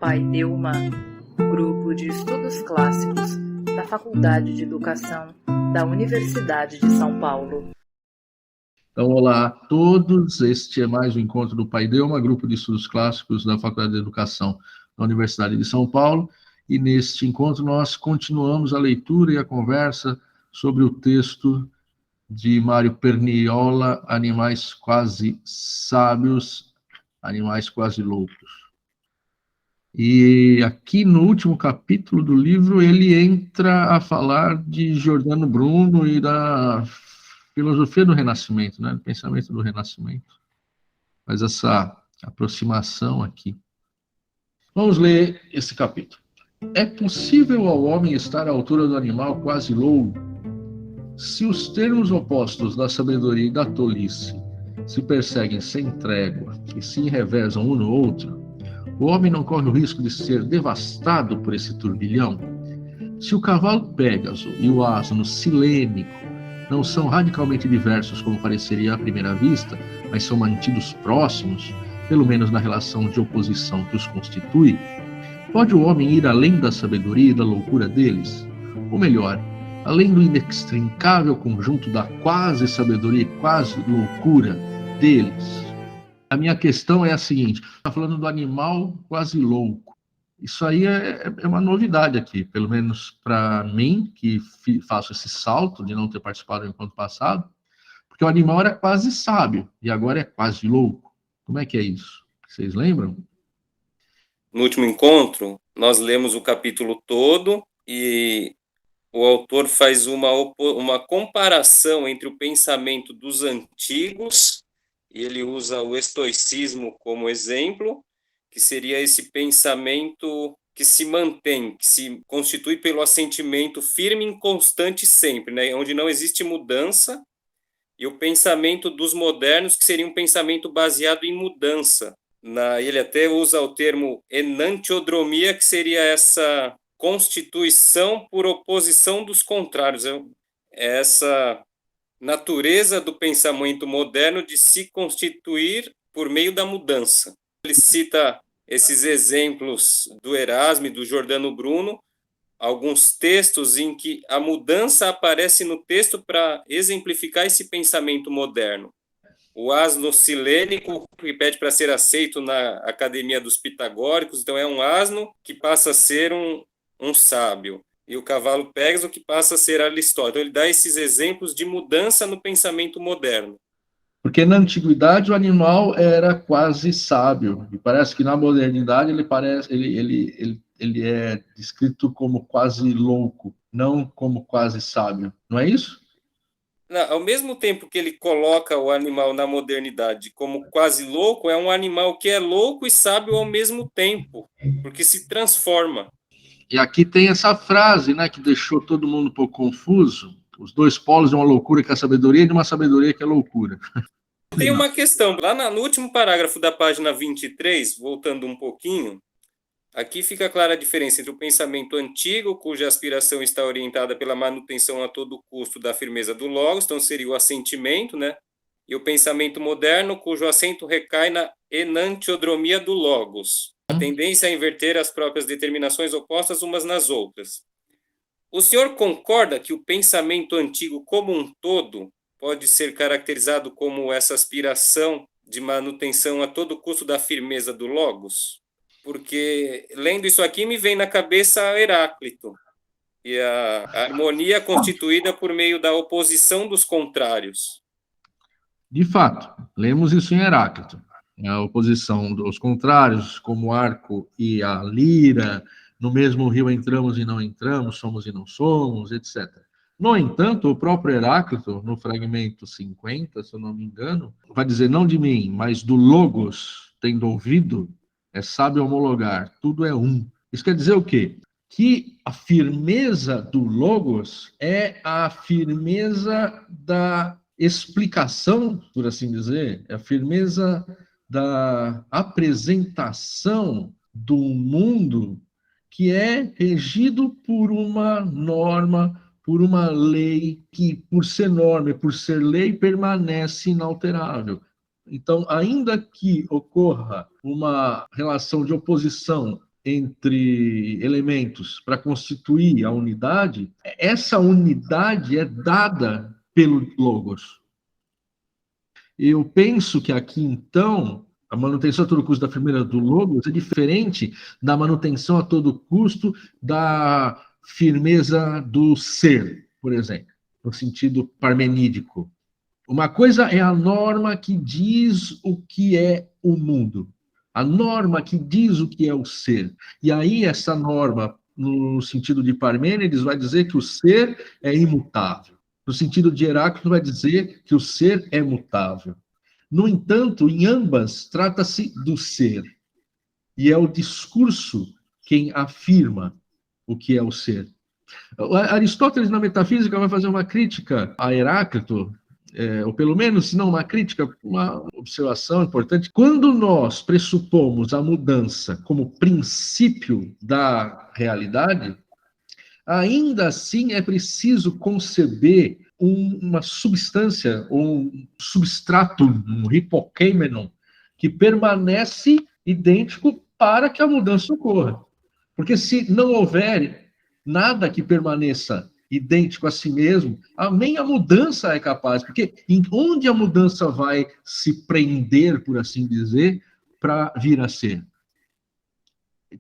Paideuma, Grupo de Estudos Clássicos da Faculdade de Educação da Universidade de São Paulo. Então, olá a todos, este é mais um encontro do Paideuma, Grupo de Estudos Clássicos da Faculdade de Educação da Universidade de São Paulo, e neste encontro nós continuamos a leitura e a conversa sobre o texto de Mário Perniola, Animais Quase Sábios, Animais Quase Loucos. E aqui no último capítulo do livro ele entra a falar de Giordano Bruno e da filosofia do Renascimento, né, do pensamento do Renascimento. Faz essa aproximação aqui. Vamos ler esse capítulo. É possível ao homem estar à altura do animal quase louco? Se os termos opostos da sabedoria e da tolice se perseguem sem trégua e se revezam um no outro, o homem não corre o risco de ser devastado por esse turbilhão? Se o cavalo Pégaso e o asno Silênico não são radicalmente diversos como pareceria à primeira vista, mas são mantidos próximos, pelo menos na relação de oposição que os constitui, pode o homem ir além da sabedoria e da loucura deles? Ou melhor, além do inextricável conjunto da quase sabedoria e quase loucura deles? A minha questão é a seguinte: está falando do animal quase louco. Isso aí é uma novidade aqui, pelo menos para mim, que faço esse salto de não ter participado do encontro passado, porque o animal era quase sábio e agora é quase louco. Como é que é isso? Vocês lembram? No último encontro, nós lemos o capítulo todo e o autor faz uma comparação entre o pensamento dos antigos, e ele usa o estoicismo como exemplo, que seria esse pensamento que se mantém, que se constitui pelo assentimento firme e constante sempre, né? Onde não existe mudança, e o pensamento dos modernos, que seria um pensamento baseado em mudança. Ele até usa o termo enantiodromia, que seria essa constituição por oposição dos contrários. É essa natureza do pensamento moderno de se constituir por meio da mudança. Ele cita esses exemplos do Erasmo e do Giordano Bruno, alguns textos em que a mudança aparece no texto para exemplificar esse pensamento moderno. O asno silênico, que pede para ser aceito na Academia dos Pitagóricos, então é um asno que passa a ser um sábio. E o cavalo Pégaso, que passa a ser Aristóteles. Então ele dá esses exemplos de mudança no pensamento moderno. Porque na antiguidade o animal era quase sábio, e parece que na modernidade ele é descrito como quase louco, não como quase sábio. Não é isso? Ao mesmo tempo que ele coloca o animal na modernidade como quase louco, é um animal que é louco e sábio ao mesmo tempo, porque se transforma. E aqui tem essa frase, né, que deixou todo mundo um pouco confuso: os dois polos de uma loucura que é a sabedoria e de uma sabedoria que é loucura. Tem uma questão, lá no último parágrafo da página 23, voltando um pouquinho, aqui fica clara a diferença entre o pensamento antigo, cuja aspiração está orientada pela manutenção a todo custo da firmeza do logos, então seria o assentimento, né? E o pensamento moderno, cujo acento recai na enantiodromia do logos, a tendência a inverter as próprias determinações opostas umas nas outras. O senhor concorda que o pensamento antigo como um todo pode ser caracterizado como essa aspiração de manutenção a todo custo da firmeza do logos? Porque, lendo isso aqui, me vem na cabeça Heráclito, e a harmonia constituída por meio da oposição dos contrários. De fato, lemos isso em Heráclito. A oposição dos contrários, como o arco e a lira, no mesmo rio entramos e não entramos, somos e não somos, etc. No entanto, o próprio Heráclito, no fragmento 50, se eu não me engano, vai dizer: não de mim, mas do Logos, tendo ouvido, é sábio homologar, tudo é um. Isso quer dizer o quê? Que a firmeza do Logos é a firmeza da explicação, por assim dizer, é a firmeza da apresentação do mundo que é regido por uma norma, por uma lei que, por ser norma e por ser lei, permanece inalterável. Então, ainda que ocorra uma relação de oposição entre elementos para constituir a unidade, essa unidade é dada pelo logos. Eu penso que aqui, então, a manutenção a todo custo da firmeza do logos é diferente da manutenção a todo custo da firmeza do ser, por exemplo, no sentido parmenídico. Uma coisa é a norma que diz o que é o mundo, a norma que diz o que é o ser. E aí essa norma, no sentido de Parmênides, vai dizer que o ser é imutável. No sentido de Heráclito, vai dizer que o ser é mutável. No entanto, em ambas, trata-se do ser. E é o discurso quem afirma o que é o ser. Aristóteles, na Metafísica, vai fazer uma crítica a Heráclito, ou pelo menos, se não uma crítica, uma observação importante. Quando nós pressupomos a mudança como princípio da realidade, ainda assim é preciso conceber uma substância, um substrato, um hipokeimenon, que permanece idêntico para que a mudança ocorra. Porque se não houver nada que permaneça idêntico a si mesmo, nem a mudança é capaz, porque onde a mudança vai se prender, por assim dizer, para vir a ser?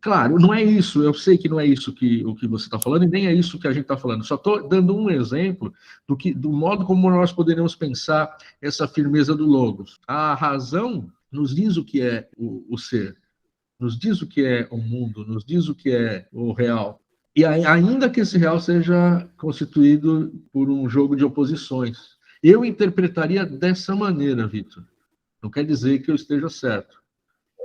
Claro, não é isso, eu sei que não é isso o que você está falando, e nem é isso que a gente está falando. Só estou dando um exemplo do modo como nós poderíamos pensar essa firmeza do logos. A razão nos diz o que é o ser, nos diz o que é o mundo, nos diz o que é o real. E ainda que esse real seja constituído por um jogo de oposições. Eu interpretaria dessa maneira, Vitor. Não quer dizer que eu esteja certo.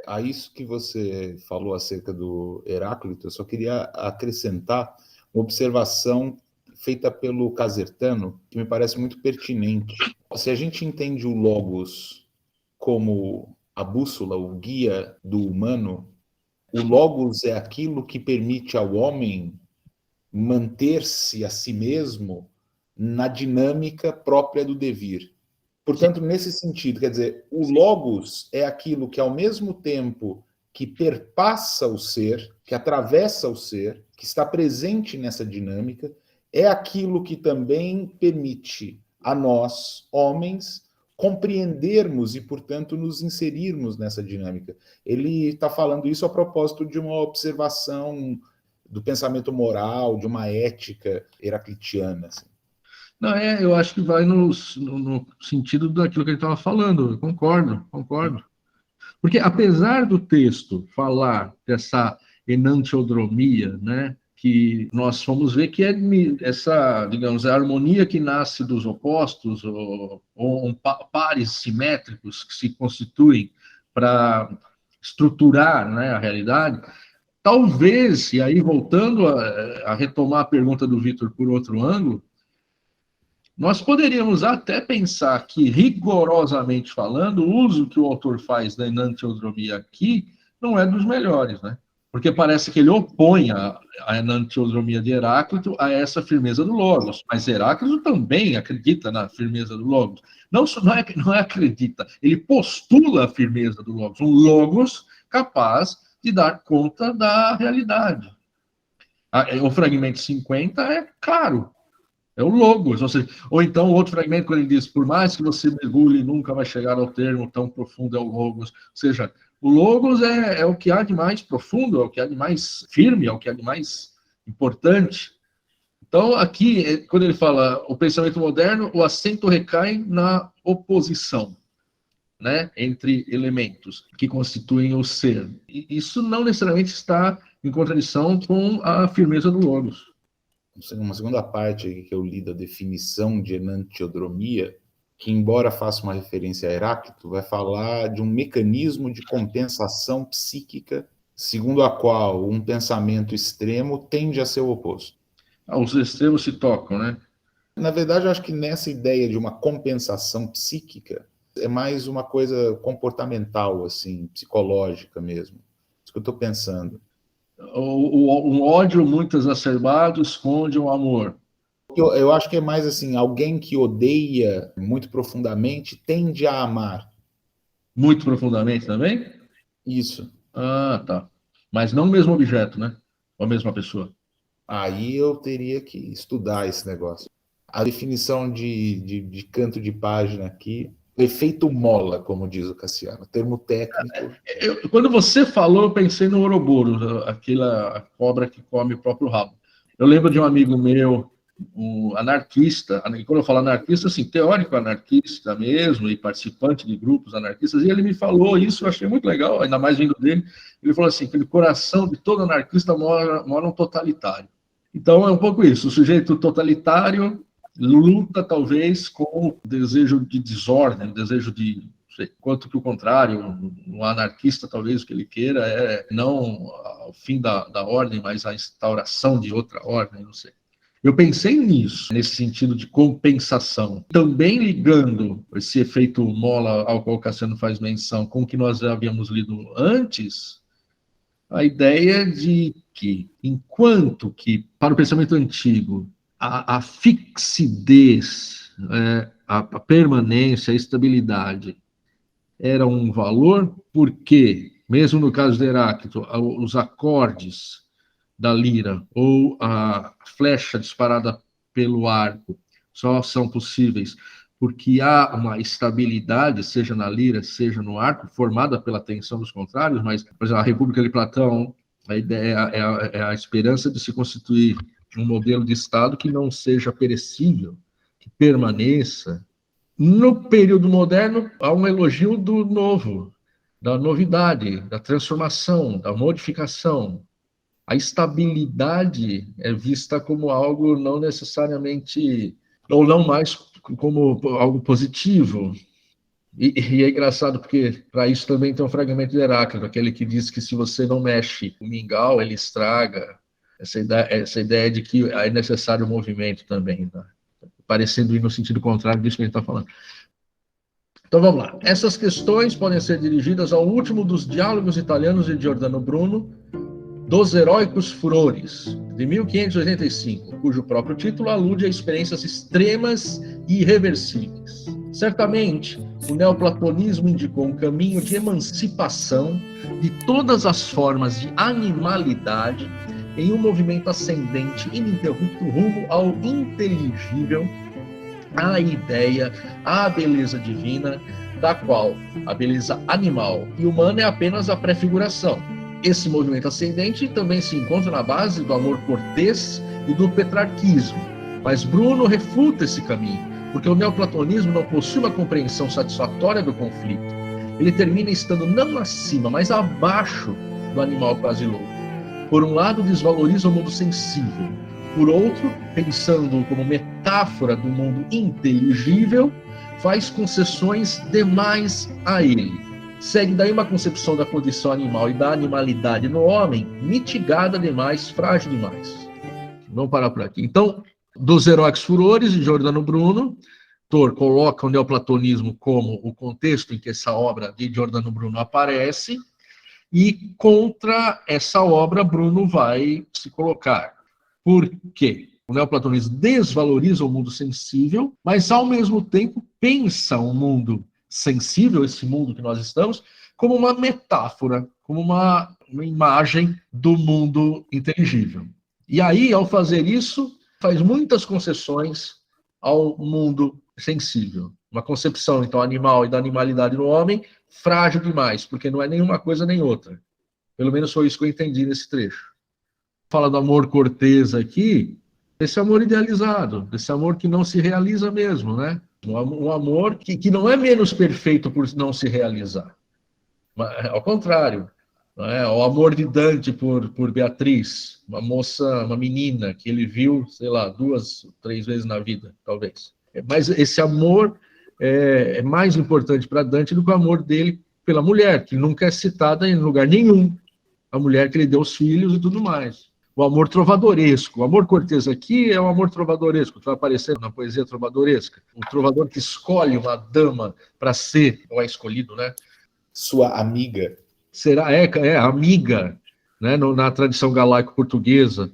A isso que você falou acerca do Heráclito, eu só queria acrescentar uma observação feita pelo Casertano, que me parece muito pertinente. Se a gente entende o logos como a bússola, o guia do humano, o logos é aquilo que permite ao homem manter-se a si mesmo na dinâmica própria do devir. Portanto, nesse sentido, quer dizer, o logos é aquilo que, ao mesmo tempo que perpassa o ser, que atravessa o ser, que está presente nessa dinâmica, é aquilo que também permite a nós, homens, compreendermos e, portanto, nos inserirmos nessa dinâmica. Ele está falando isso a propósito de uma observação do pensamento moral, de uma ética heraclitiana, assim. Não, eu acho que vai no sentido daquilo que ele estava falando. Eu concordo. Porque apesar do texto falar dessa enantiodromia, né, que nós fomos ver que é essa, digamos, a harmonia que nasce dos opostos, ou pares simétricos que se constituem para estruturar, né, a realidade. Talvez, e aí voltando a retomar a pergunta do Vitor por outro ângulo, nós poderíamos até pensar que, rigorosamente falando, o uso que o autor faz da enantiodromia aqui não é dos melhores, né? Porque parece que ele opõe a enantiodromia de Heráclito a essa firmeza do logos. Mas Heráclito também acredita na firmeza do logos. Não acredita, ele postula a firmeza do logos. Um logos capaz de dar conta da realidade. O fragmento 50 é claro. É o logos, ou então outro fragmento, quando ele diz, por mais que você mergulhe, nunca vai chegar ao termo tão profundo é o logos. Ou seja, o logos é o que há de mais profundo, é o que há de mais firme, é o que há de mais importante. Então, aqui, quando ele fala o pensamento moderno, o acento recai na oposição, né, entre elementos que constituem o ser. E isso não necessariamente está em contradição com a firmeza do logos. Uma segunda parte que eu li da definição de enantiodromia, que, embora faça uma referência a Heráclito, vai falar de um mecanismo de compensação psíquica, segundo a qual um pensamento extremo tende a ser o oposto. Os extremos se tocam, né? Na verdade, eu acho que nessa ideia de uma compensação psíquica, é mais uma coisa comportamental, assim, psicológica mesmo. Isso que eu estou pensando. Um ódio muito exacerbado esconde um amor. Eu acho que é mais assim, alguém que odeia muito profundamente tende a amar. Muito profundamente também? Isso. Ah, tá. mas não o mesmo objeto, né? Ou a mesma pessoa. Aí eu teria que estudar esse negócio. A definição de canto de página aqui, efeito mola, como diz o Cassiano, termo técnico. Quando você falou, eu pensei no Ouroboros, aquela cobra que come o próprio rabo. Eu lembro de um amigo meu, um anarquista, e quando eu falo anarquista, assim, teórico anarquista mesmo, e participante de grupos anarquistas, e ele me falou isso, eu achei muito legal, ainda mais vindo dele. Ele falou assim, que no coração de todo anarquista mora um totalitário. Então é um pouco isso, o sujeito totalitário luta talvez com o desejo de desordem, o desejo de, não sei, quanto que o contrário, um anarquista talvez o que ele queira é não o fim da ordem, mas a instauração de outra ordem, não sei. Eu pensei nisso, nesse sentido de compensação. Também ligando esse efeito mola ao qual o Cassiano faz menção com o que nós já havíamos lido antes, a ideia de que, enquanto que, para o pensamento antigo, a fixidez, a permanência, a estabilidade era um valor, porque, mesmo no caso de Heráclito, os acordes da lira ou a flecha disparada pelo arco só são possíveis porque há uma estabilidade, seja na lira, seja no arco, formada pela tensão dos contrários, mas, por exemplo, a República de Platão, a ideia é a esperança de se constituir um modelo de Estado que não seja perecível, que permaneça. No período moderno, há um elogio do novo, da novidade, da transformação, da modificação. A estabilidade é vista como algo não necessariamente, ou não mais como algo positivo. E é engraçado porque para isso também tem um fragmento de Heráclito, aquele que diz que se você não mexe o mingau, ele estraga. Essa ideia de que é necessário o movimento também, tá? Parecendo ir no sentido contrário disso que a gente está falando. Então vamos lá. Essas questões podem ser dirigidas ao último dos diálogos italianos de Giordano Bruno, Dos Heróicos Furores, de 1585, cujo próprio título alude a experiências extremas e irreversíveis. Certamente, o neoplatonismo indicou um caminho de emancipação de todas as formas de animalidade em um movimento ascendente ininterrupto rumo ao inteligível, à ideia, à beleza divina, da qual a beleza animal e humana é apenas a prefiguração. Esse movimento ascendente também se encontra na base do amor cortês e do petrarquismo, mas Bruno refuta esse caminho, porque o neoplatonismo não possui uma compreensão satisfatória do conflito. Ele termina estando não acima, mas abaixo do animal quase louco. Por um lado, desvaloriza o mundo sensível. Por outro, pensando como metáfora do mundo inteligível, faz concessões demais a ele. Segue daí uma concepção da condição animal e da animalidade no homem mitigada demais, frágil demais. Vamos parar por aqui. Então, Dos Heróicos Furores, de Giordano Bruno, Thor coloca o neoplatonismo como o contexto em que essa obra de Giordano Bruno aparece, e contra essa obra Bruno vai se colocar. Por quê? O neoplatonismo desvaloriza o mundo sensível, mas ao mesmo tempo pensa o mundo sensível, esse mundo que nós estamos, como uma metáfora, como uma imagem do mundo inteligível. E aí, ao fazer isso, faz muitas concessões ao mundo sensível. Uma concepção, então, animal e da animalidade no homem, frágil demais, porque não é nenhuma coisa nem outra. Pelo menos foi isso que eu entendi nesse trecho. Fala do amor cortês aqui, esse amor idealizado, esse amor que não se realiza mesmo, né? Um amor que não é menos perfeito por não se realizar. Ao contrário, não é? O amor de Dante por Beatriz, uma moça, uma menina que ele viu, sei lá, 2, 3 vezes na vida, talvez. Mas esse amor é mais importante para Dante do que o amor dele pela mulher, que nunca é citada em lugar nenhum. A mulher que lhe deu os filhos e tudo mais. O amor trovadoresco. O amor cortês aqui é o amor trovadoresco, que vai aparecer na poesia trovadoresca. O trovador que escolhe uma dama para ser, ou é escolhido, né? Sua amiga. Será, amiga, né? Na tradição galaico-portuguesa,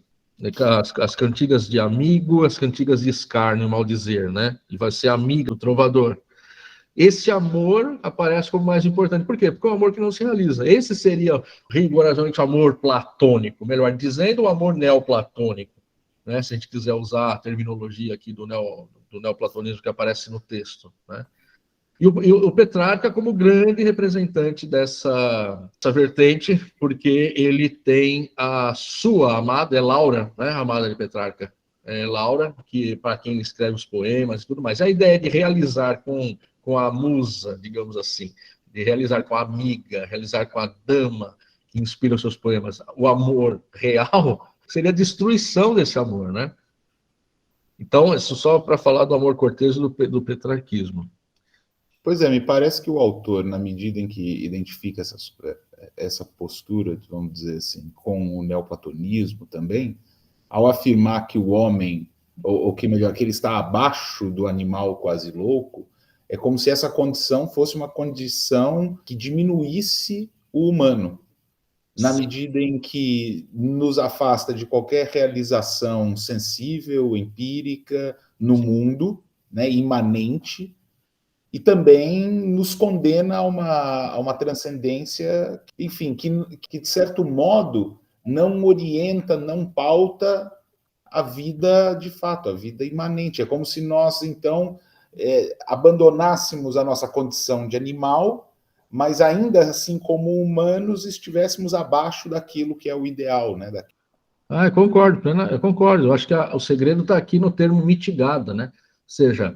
as cantigas de amigo, as cantigas de escárnio, maldizer, né? E vai ser amiga do trovador. esse amor aparece como mais importante. Por quê? Porque é um amor que não se realiza. Esse seria rigorosamente o amor platônico, melhor dizendo, o amor neoplatônico, né? Se a gente quiser usar a terminologia aqui do neoplatonismo que aparece no texto, né? E o Petrarca como grande representante dessa vertente, porque ele tem a sua amada, é Laura, né, a amada de Petrarca, é Laura, que para quem escreve os poemas e tudo mais. A ideia de realizar com a musa, digamos assim, de realizar com a amiga, realizar com a dama que inspira os seus poemas, o amor real, seria a destruição desse amor, né? Então, isso só para falar do amor cortês do petrarquismo. Pois é, me parece que o autor, na medida em que identifica essa postura, vamos dizer assim, com o neoplatonismo também, ao afirmar que o homem, ou que melhor, que ele está abaixo do animal quase louco, é como se essa condição fosse uma condição que diminuísse o humano, na medida em que nos afasta de qualquer realização sensível, empírica, no mundo, né, imanente, e também nos condena a uma transcendência, enfim, que de certo modo não orienta, não pauta a vida de fato, a vida imanente. É como se nós, então, abandonássemos a nossa condição de animal, mas ainda assim, como humanos, estivéssemos abaixo daquilo que é o ideal, né? Eu concordo, eu concordo. Eu acho que o segredo está aqui no termo mitigada, né? Ou seja,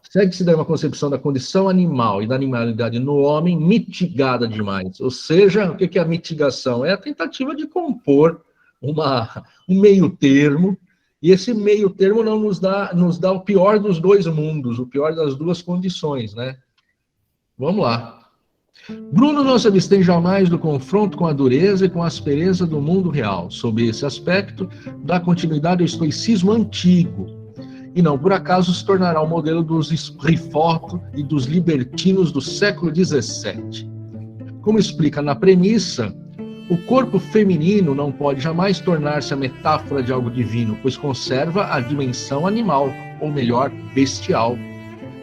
segue-se daí uma concepção da condição animal e da animalidade no homem mitigada demais. Ou seja, o que é a mitigação? É a tentativa de compor um meio termo, e esse meio termo não nos dá o pior dos dois mundos, o pior das duas condições, né? Vamos lá. Bruno não se abstém jamais do confronto com a dureza e com a aspereza do mundo real. Sob esse aspecto, dá continuidade ao estoicismo antigo, e não por acaso se tornará o modelo dos Rifoto e dos libertinos do século XVII. Como explica na premissa, o corpo feminino não pode jamais tornar-se a metáfora de algo divino, pois conserva a dimensão animal, ou melhor, bestial,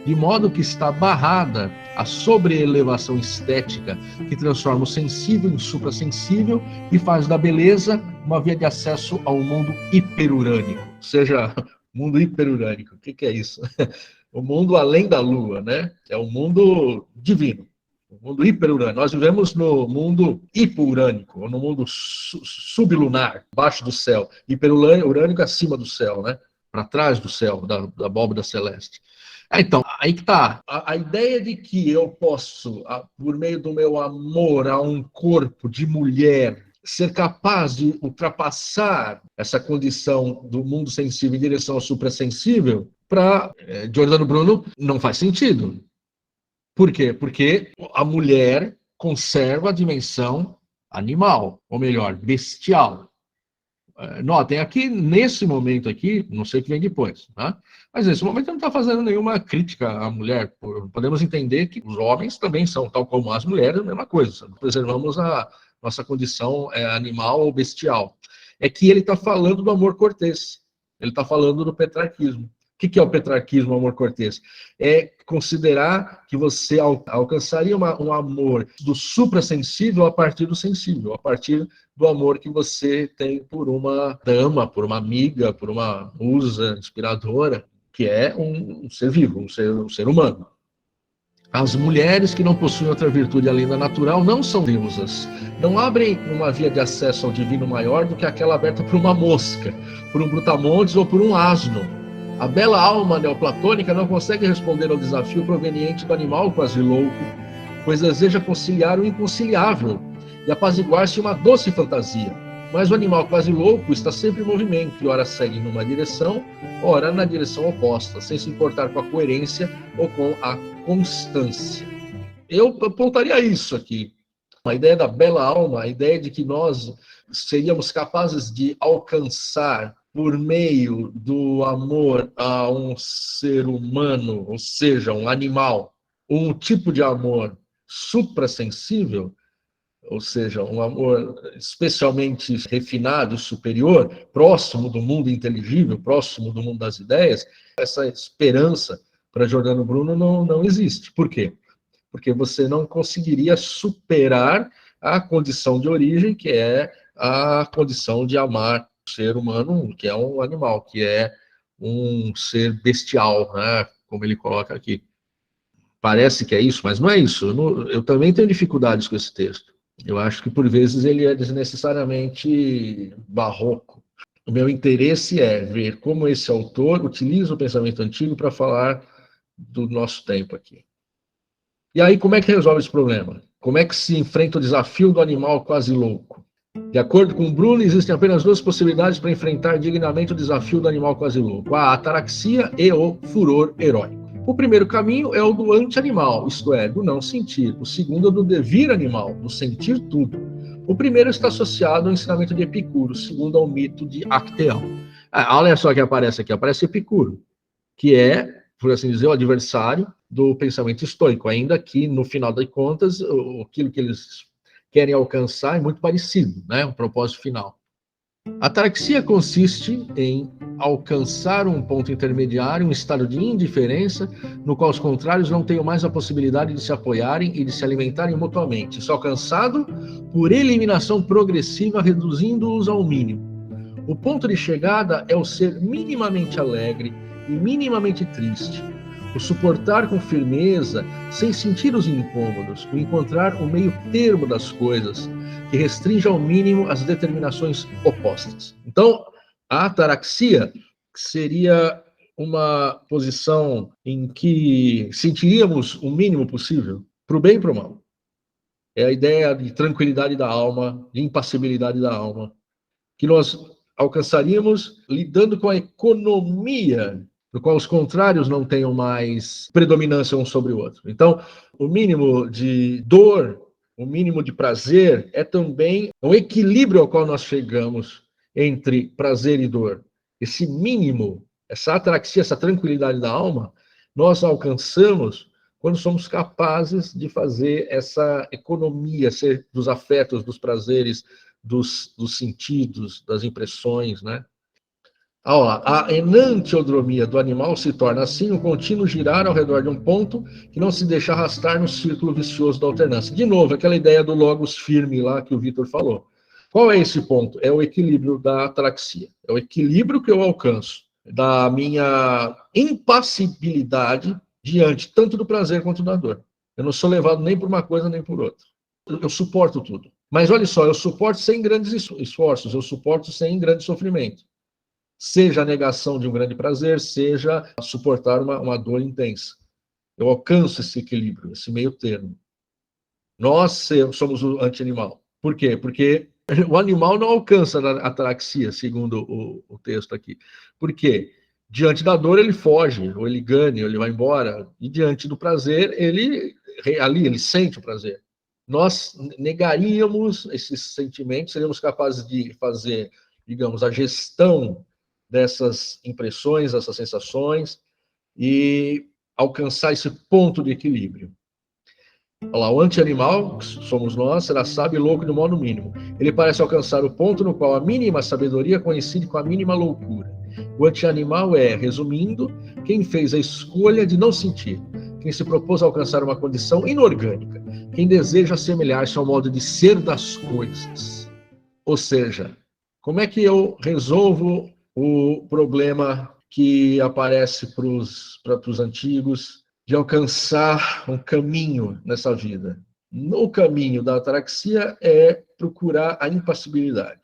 de modo que está barrada a sobreelevação estética que transforma o sensível em suprassensível e faz da beleza uma via de acesso ao mundo hiperurânico, ou seja, mundo hiperurânico. O que é isso? O mundo além da Lua, né? É o mundo divino, o mundo hiperurânico. Nós vivemos no mundo hipourânico, ou no mundo sublunar, abaixo do céu, hiperurânico acima do céu, né? Para trás do céu, da abóbora celeste. Então, aí que tá. A ideia de que eu posso, por meio do meu amor a um corpo de mulher, ser capaz de ultrapassar essa condição do mundo sensível em direção ao suprassensível, para Giordano Bruno, não faz sentido. Por quê? Porque a mulher conserva a dimensão animal, ou melhor, bestial. Notem, aqui, nesse momento aqui, não sei o que vem depois, tá? Mas nesse momento não está fazendo nenhuma crítica à mulher. Podemos entender que os homens também são, tal como as mulheres, a mesma coisa. Preservamos a nossa condição animal ou bestial. É que ele está falando do amor cortês. Ele está falando do petrarquismo. O que é o petrarquismo, o amor cortês? É considerar que você alcançaria um amor do suprassensível a partir do sensível, a partir do amor que você tem por uma dama, por uma amiga, por uma musa inspiradora, que é um ser vivo, um ser humano. As mulheres que não possuem outra virtude além da natural não são deusas. Não abrem uma via de acesso ao divino maior do que aquela aberta por uma mosca, por um brutamontes ou por um asno. A bela alma neoplatônica não consegue responder ao desafio proveniente do animal quase louco, pois deseja conciliar o inconciliável e apaziguar-se uma doce fantasia. Mas o animal quase louco está sempre em movimento, e ora segue numa direção, ora na direção oposta, sem se importar com a coerência ou com a constância. Eu apontaria isso aqui. A ideia da bela alma, a ideia de que nós seríamos capazes de alcançar, por meio do amor a um ser humano, ou seja, um animal, um tipo de amor suprassensível, ou seja, um amor especialmente refinado, superior, próximo do mundo inteligível, próximo do mundo das ideias, essa esperança para Giordano Bruno não existe. Por quê? Porque você não conseguiria superar a condição de origem, que é a condição de amar o ser humano, que é um animal, que é um ser bestial, né? Como ele coloca aqui. Parece que é isso, mas não é isso. Eu também tenho dificuldades com esse texto. Eu acho que, por vezes, ele é desnecessariamente barroco. O meu interesse é ver como esse autor utiliza o pensamento antigo para falar do nosso tempo aqui. E aí, como é que resolve esse problema? Como é que se enfrenta o desafio do animal quase louco? De acordo com Bruno, existem apenas duas possibilidades para enfrentar dignamente o desafio do animal quase louco: a ataraxia e o furor heróico. O primeiro caminho é o do anti-animal, isto é, do não sentir. O segundo é o do devir animal, do sentir tudo. O primeiro está associado ao ensinamento de Epicuro, o segundo ao mito de Acteão. Olha só que aparece aqui, aparece Epicuro, que é, por assim dizer, o adversário do pensamento estoico, ainda que, no final das contas, aquilo que eles querem alcançar é muito parecido, né? Um propósito final. A ataraxia consiste em alcançar um ponto intermediário, um estado de indiferença, no qual os contrários não tenham mais a possibilidade de se apoiarem e de se alimentarem mutuamente. Isso é alcançado por eliminação progressiva, reduzindo-os ao mínimo. O ponto de chegada é o ser minimamente alegre e minimamente triste, o suportar com firmeza, sem sentir os incômodos, o encontrar o meio termo das coisas, que restringe ao mínimo as determinações opostas. Então, a ataraxia seria uma posição em que sentiríamos o mínimo possível, para o bem e para o mal. É a ideia de tranquilidade da alma, de impassibilidade da alma, que nós alcançaríamos lidando com a economia, no qual os contrários não tenham mais predominância um sobre o outro. Então, o mínimo de dor, o mínimo de prazer, é também um equilíbrio ao qual nós chegamos entre prazer e dor. Esse mínimo, essa ataraxia, essa tranquilidade da alma, nós alcançamos quando somos capazes de fazer essa economia dos afetos, dos prazeres, dos sentidos, das impressões, né? A enantiodromia do animal se torna, assim, um contínuo girar ao redor de um ponto que não se deixa arrastar no círculo vicioso da alternância. De novo, aquela ideia do logos firme lá que o Vitor falou. Qual é esse ponto? É o equilíbrio da ataraxia. É o equilíbrio que eu alcanço da minha impassibilidade diante tanto do prazer quanto da dor. Eu não sou levado nem por uma coisa nem por outra. Eu suporto tudo. Mas olha só, eu suporto sem grandes esforços, eu suporto sem grande sofrimento. Seja a negação de um grande prazer, seja suportar uma dor intensa. Eu alcanço esse equilíbrio, esse meio termo. Nós somos o anti-animal. Por quê? Porque o animal não alcança a ataraxia, segundo o texto aqui. Por quê? Diante da dor ele foge, ou ele ganha, ou ele vai embora. E diante do prazer, ele sente o prazer. Nós negaríamos esses sentimentos, seríamos capazes de fazer, digamos, a gestão dessas impressões, dessas sensações, e alcançar esse ponto de equilíbrio. Olha lá, o anti-animal, que somos nós, será sábio e louco no modo mínimo. Ele parece alcançar o ponto no qual a mínima sabedoria coincide com a mínima loucura. O anti-animal é, resumindo, quem fez a escolha de não sentir, quem se propôs a alcançar uma condição inorgânica, quem deseja assemelhar-se ao modo de ser das coisas. Ou seja, como é que eu resolvo o problema que aparece para os antigos de alcançar um caminho nessa vida? No caminho da ataraxia é procurar a impassibilidade.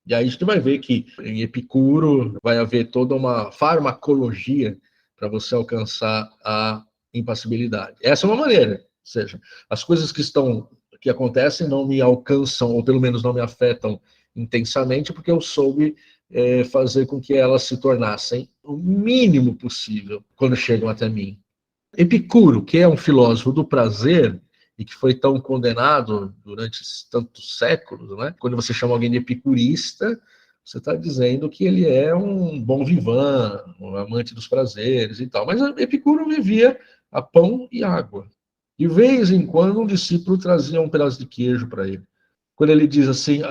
E aí a gente vai ver que em Epicuro vai haver toda uma farmacologia para você alcançar a impassibilidade. Essa é uma maneira, ou seja, as coisas que acontecem não me alcançam, ou pelo menos não me afetam intensamente, porque eu soube fazer com que elas se tornassem o mínimo possível quando chegam até mim. Epicuro, que é um filósofo do prazer e que foi tão condenado durante tantos séculos, né? Quando você chama alguém de epicurista, você está dizendo que ele é um bom vivant, um amante dos prazeres e tal. Mas Epicuro vivia a pão e água. De vez em quando um discípulo trazia um pedaço de queijo para ele. Quando ele diz assim,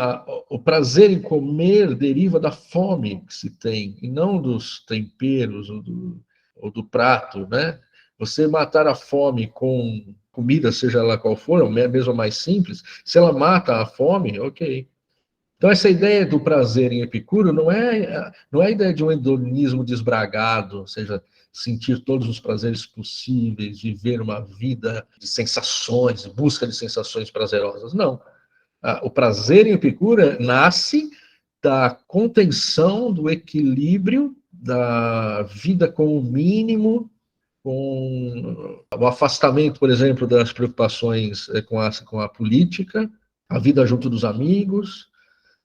o prazer em comer deriva da fome que se tem, e não dos temperos, ou do prato, né? Você matar a fome com comida, seja lá qual for, ou mesmo a mais simples, se ela mata a fome, ok. Então, essa ideia do prazer em Epicuro não é a ideia de um hedonismo desbragado, ou seja, sentir todos os prazeres possíveis, viver uma vida de sensações, busca de sensações prazerosas. Não. O prazer em Epicuro nasce da contenção, do equilíbrio, da vida com o mínimo, com o afastamento, por exemplo, das preocupações com a política, a vida junto dos amigos,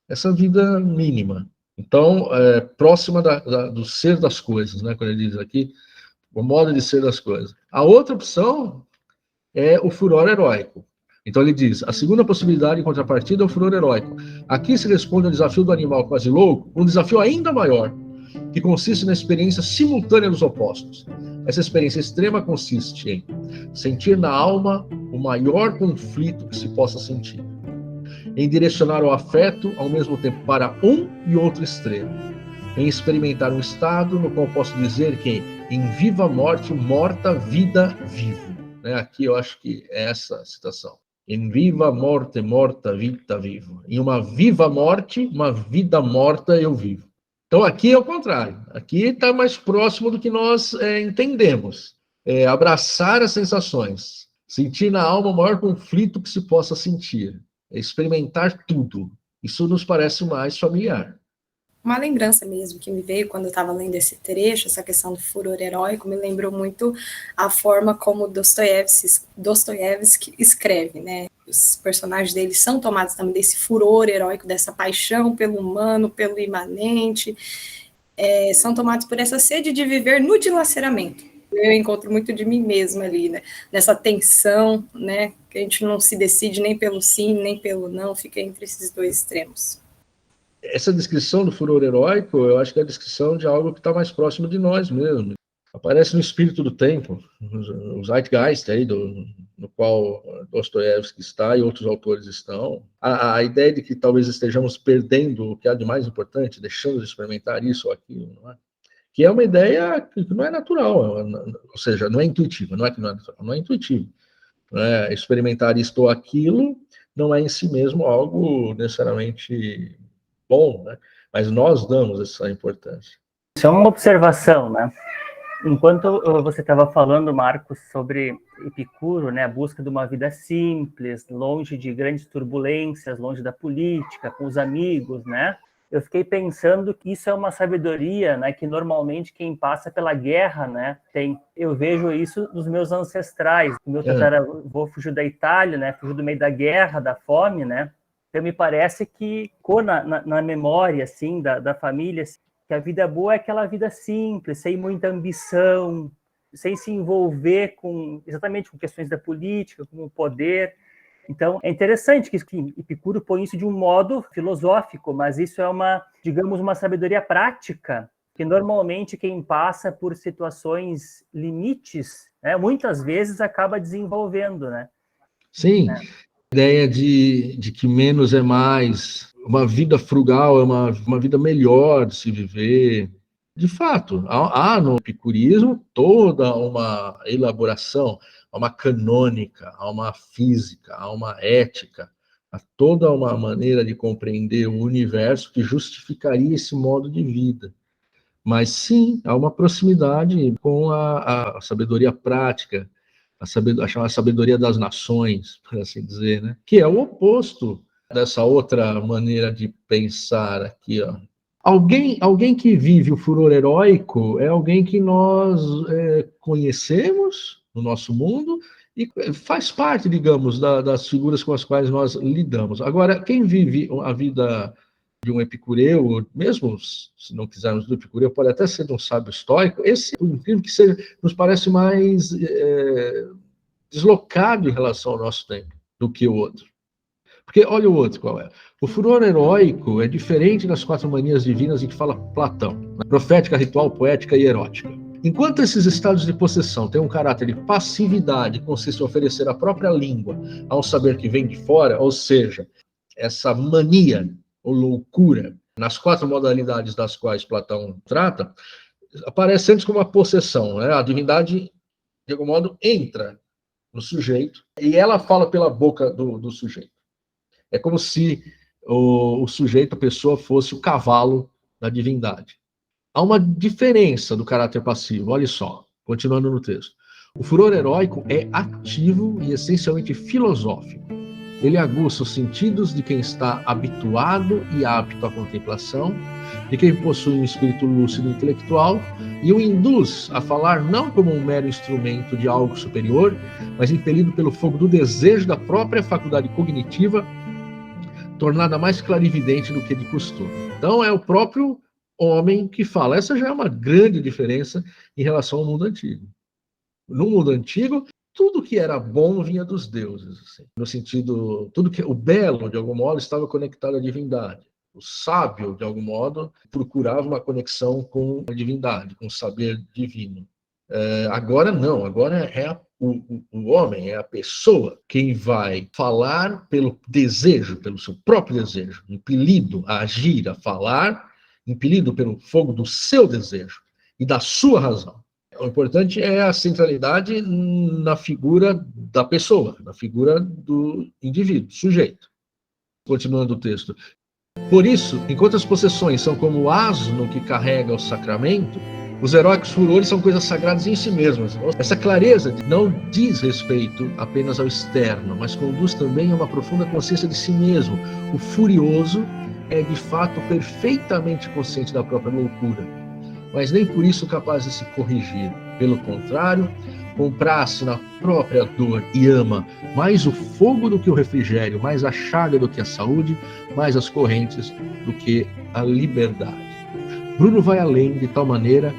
essa vida mínima. Então, próxima do ser das coisas, né? Quando ele diz aqui, o modo de ser das coisas. A outra opção é o furor heróico. Então ele diz, a segunda possibilidade em contrapartida é o furor heróico. Aqui se responde ao desafio do animal quase louco, um desafio ainda maior, que consiste na experiência simultânea dos opostos. Essa experiência extrema consiste em sentir na alma o maior conflito que se possa sentir, em direcionar o afeto ao mesmo tempo para um e outro extremo, em experimentar um estado no qual posso dizer que em viva morte, morta, vida, vivo. Aqui eu acho que é essa a citação. Em viva morte, morta, vida, vivo. Em uma viva morte, uma vida morta, eu vivo. Então aqui é o contrário. Aqui está mais próximo do que nós entendemos. Abraçar as sensações. Sentir na alma o maior conflito que se possa sentir. Experimentar tudo. Isso nos parece mais familiar. Uma lembrança mesmo que me veio quando eu estava lendo esse trecho, essa questão do furor heróico, me lembrou muito a forma como Dostoiévski escreve, né? Os personagens dele são tomados também desse furor heróico, dessa paixão pelo humano, pelo imanente, são tomados por essa sede de viver no dilaceramento. Eu encontro muito de mim mesma ali, né? Nessa tensão, né? Que a gente não se decide nem pelo sim, nem pelo não, fica entre esses dois extremos. Essa descrição do furor heróico, eu acho que é a descrição de algo que está mais próximo de nós mesmo. Aparece no espírito do tempo, o Zeitgeist aí, no qual Dostoiévski está e outros autores estão. A ideia de que talvez estejamos perdendo o que há de mais importante, deixando de experimentar isso ou aquilo, não é? Que é uma ideia que não é natural, ou seja, não é intuitiva, não é que não é natural, não é intuitivo. Experimentar isto ou aquilo não é em si mesmo algo necessariamente bom, né? Mas nós damos essa importância. Isso é uma observação, né? Enquanto você estava falando, Marcos, sobre Epicuro, né, a busca de uma vida simples, longe de grandes turbulências, longe da política, com os amigos, né? Eu fiquei pensando que isso é uma sabedoria, né, que normalmente quem passa pela guerra, né, tem. Eu vejo isso nos meus ancestrais. O meu tataravô fugiu da Itália, né, fugiu do meio da guerra, da fome, né? Então, me parece que ficou na memória, assim, da família, assim, que a vida boa é aquela vida simples, sem muita ambição, sem se envolver exatamente com questões da política, com o poder. Então, é interessante que Epicuro põe isso de um modo filosófico, mas isso é uma sabedoria prática, que normalmente quem passa por situações limites, né, muitas vezes acaba desenvolvendo, né? Sim. A ideia de que menos é mais, uma vida frugal é uma vida melhor de se viver. De fato, há no epicurismo toda uma elaboração, há uma canônica, há uma física, há uma ética, há toda uma maneira de compreender o universo que justificaria esse modo de vida. Mas sim, há uma proximidade com a sabedoria prática, a chamada sabedoria das nações, por assim dizer, né? Que é o oposto dessa outra maneira de pensar aqui, ó. Alguém que vive o furor heróico é alguém que nós conhecemos no nosso mundo e faz parte, digamos, das figuras com as quais nós lidamos. Agora, quem vive a vida de um epicureu, mesmo se não quisermos do epicureu, pode até ser de um sábio estoico, esse, por incrível que seja, nos parece mais deslocado em relação ao nosso tempo do que o outro. Porque olha o outro qual é. O furor heróico é diferente das 4 manias divinas em que fala Platão, profética, ritual, poética e erótica. Enquanto esses estados de possessão têm um caráter de passividade, consiste em oferecer a própria língua a um saber que vem de fora, ou seja, essa mania ou loucura, nas 4 modalidades das quais Platão trata, aparece antes como uma possessão, né? A divindade, de algum modo, entra no sujeito e ela fala pela boca do sujeito. É como se o sujeito, a pessoa, fosse o cavalo da divindade. Há uma diferença do caráter passivo, olha só, continuando no texto. O furor heróico é ativo e essencialmente filosófico. Ele aguça os sentidos de quem está habituado e apto à contemplação, de quem possui um espírito lúcido e intelectual, e o induz a falar não como um mero instrumento de algo superior, mas impelido pelo fogo do desejo da própria faculdade cognitiva, tornada mais clarividente do que de costume. Então é o próprio homem que fala. Essa já é uma grande diferença em relação ao mundo antigo. No mundo antigo, tudo que era bom vinha dos deuses, assim, no sentido, tudo que o belo, de algum modo, estava conectado à divindade. O sábio, de algum modo, procurava uma conexão com a divindade, com o saber divino. Agora não, agora é o homem, é a pessoa quem vai falar pelo desejo, pelo seu próprio desejo, impelido a agir, a falar, impelido pelo fogo do seu desejo e da sua razão. O importante é a centralidade na figura da pessoa, na figura do indivíduo, sujeito. Continuando o texto. Por isso, enquanto as possessões são como o asno que carrega o sacramento, os heróicos furores são coisas sagradas em si mesmas. Essa clareza não diz respeito apenas ao externo, mas conduz também a uma profunda consciência de si mesmo. O furioso é, de fato, perfeitamente consciente da própria loucura, mas nem por isso capaz de se corrigir. Pelo contrário, compraz-se na própria dor e ama mais o fogo do que o refrigério, mais a chaga do que a saúde, mais as correntes do que a liberdade. Bruno vai além de tal maneira,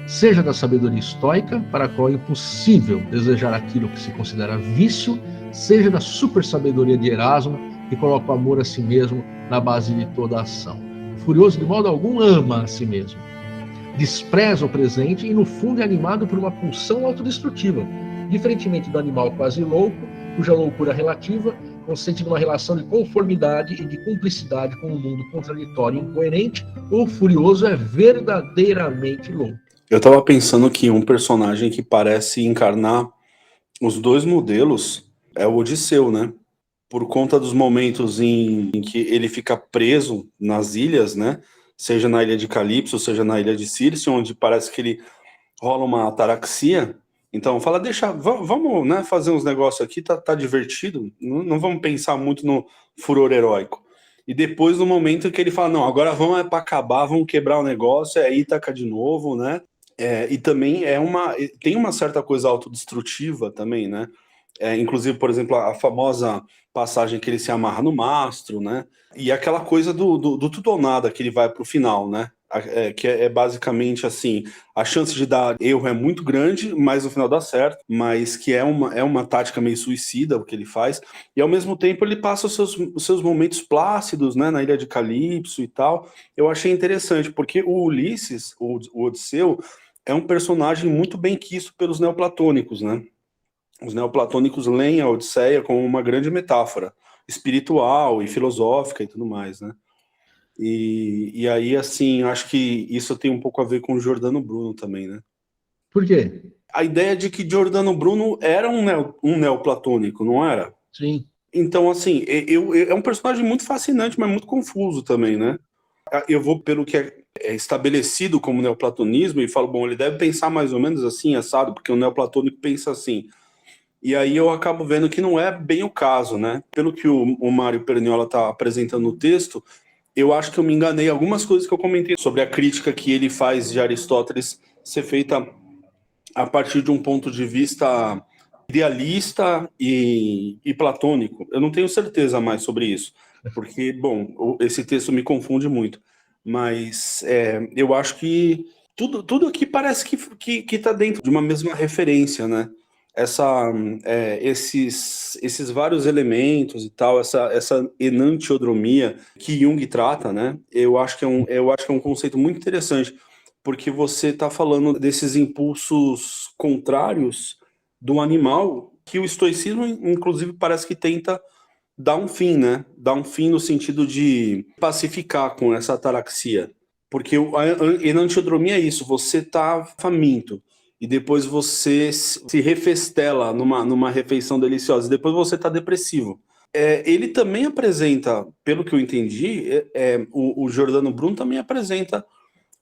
seja da sabedoria estoica, para a qual é impossível desejar aquilo que se considera vício, seja da super sabedoria de Erasmo, que coloca o amor a si mesmo na base de toda a ação. O furioso, de modo algum, ama a si mesmo. Despreza o presente e, no fundo, é animado por uma pulsão autodestrutiva, diferentemente do animal quase louco, cuja loucura relativa consiste numa relação de conformidade e de cumplicidade com um mundo contraditório e incoerente. O furioso é verdadeiramente louco. Eu estava pensando que um personagem que parece encarnar os dois modelos é o Odisseu, né? Por conta dos momentos em que ele fica preso nas ilhas, né? Seja na ilha de Calipso, seja na ilha de Circe, onde parece que ele rola uma ataraxia. Então fala, vamos, né, fazer uns negócios aqui, tá divertido, não vamos pensar muito no furor heróico. E depois, no momento que ele fala, não, agora vamos para acabar, vamos quebrar o negócio, aí taca de novo, né? E também tem uma certa coisa autodestrutiva também, né? Inclusive, por exemplo, a famosa passagem que ele se amarra no mastro, né? E aquela coisa do tudo ou nada que ele vai para o final, né? Que é basicamente assim, a chance de dar erro é muito grande, mas no final dá certo, mas que é uma tática meio suicida o que ele faz, e ao mesmo tempo ele passa os seus momentos plácidos, né, na ilha de Calipso e tal. Eu achei interessante, porque o Ulisses, o Odisseu, é um personagem muito bem quisto pelos neoplatônicos, né? Os neoplatônicos leem a Odisseia como uma grande metáfora espiritual e filosófica e tudo mais, né? E aí, assim, acho que isso tem um pouco a ver com o Giordano Bruno também, né? Por quê? A ideia de que Giordano Bruno era um neoplatônico, não era? Sim. Então, assim, é um personagem muito fascinante, mas muito confuso também, né? Eu vou pelo que é estabelecido como neoplatonismo e falo, bom, ele deve pensar mais ou menos assim, assado, porque o neoplatônico pensa assim. E aí eu acabo vendo que não é bem o caso, né? Pelo que o Mário Perniola está apresentando no texto, eu acho que eu me enganei em algumas coisas que eu comentei sobre a crítica que ele faz de Aristóteles ser feita a partir de um ponto de vista idealista e platônico. Eu não tenho certeza mais sobre isso, porque, bom, esse texto me confunde muito. Mas eu acho que tudo aqui parece que está dentro de uma mesma referência, né? Esses vários elementos e tal, essa enantiodromia que Jung trata, né? Eu acho que é um conceito muito interessante, porque você está falando desses impulsos contrários do animal, que o estoicismo, inclusive, parece que tenta dar um fim, né? Dar um fim no sentido de pacificar com essa ataraxia. Porque a enantiodromia é isso, você tá faminto, e depois você se refestela numa refeição deliciosa, e depois você tá depressivo. Ele também apresenta, pelo que eu entendi, o Giordano Bruno também apresenta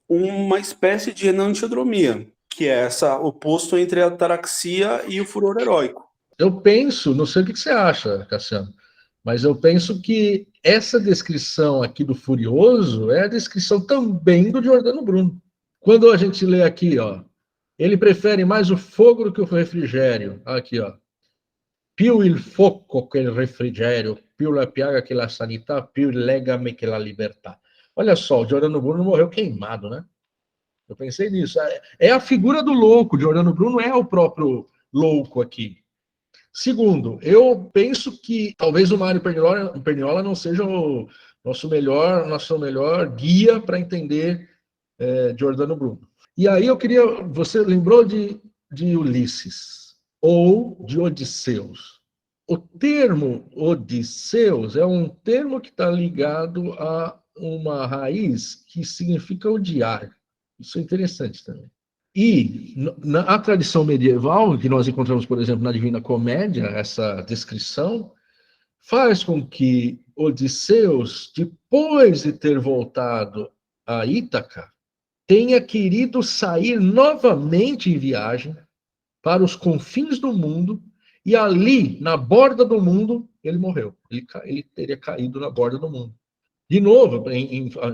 uma espécie de enantiodromia, que é essa oposto entre a ataraxia e o furor heróico. Eu penso, não sei o que você acha, Cassiano, mas eu penso que essa descrição aqui do Furioso é a descrição também do Giordano Bruno. Quando a gente lê aqui, ó, ele prefere mais o fogo do que o refrigério. Aqui, ó. Più il fuoco che il refrigério, più la piaga che la sanità, più il legame che la libertà. Olha só, o Giordano Bruno morreu queimado, né? Eu pensei nisso. É a figura do louco. Giordano Bruno é o próprio louco aqui. Segundo, eu penso que talvez o Mário Perniola não seja o nosso melhor guia para entender Giordano Bruno. E aí eu queria... Você lembrou de Ulisses ou de Odisseus. O termo Odisseus é um termo que está ligado a uma raiz que significa odiar. Isso é interessante também. E na tradição medieval, que nós encontramos, por exemplo, na Divina Comédia, essa descrição faz com que Odisseus, depois de ter voltado a Ítaca, tenha querido sair novamente em viagem para os confins do mundo, e ali, na borda do mundo, ele morreu. Ele teria caído na borda do mundo. De novo,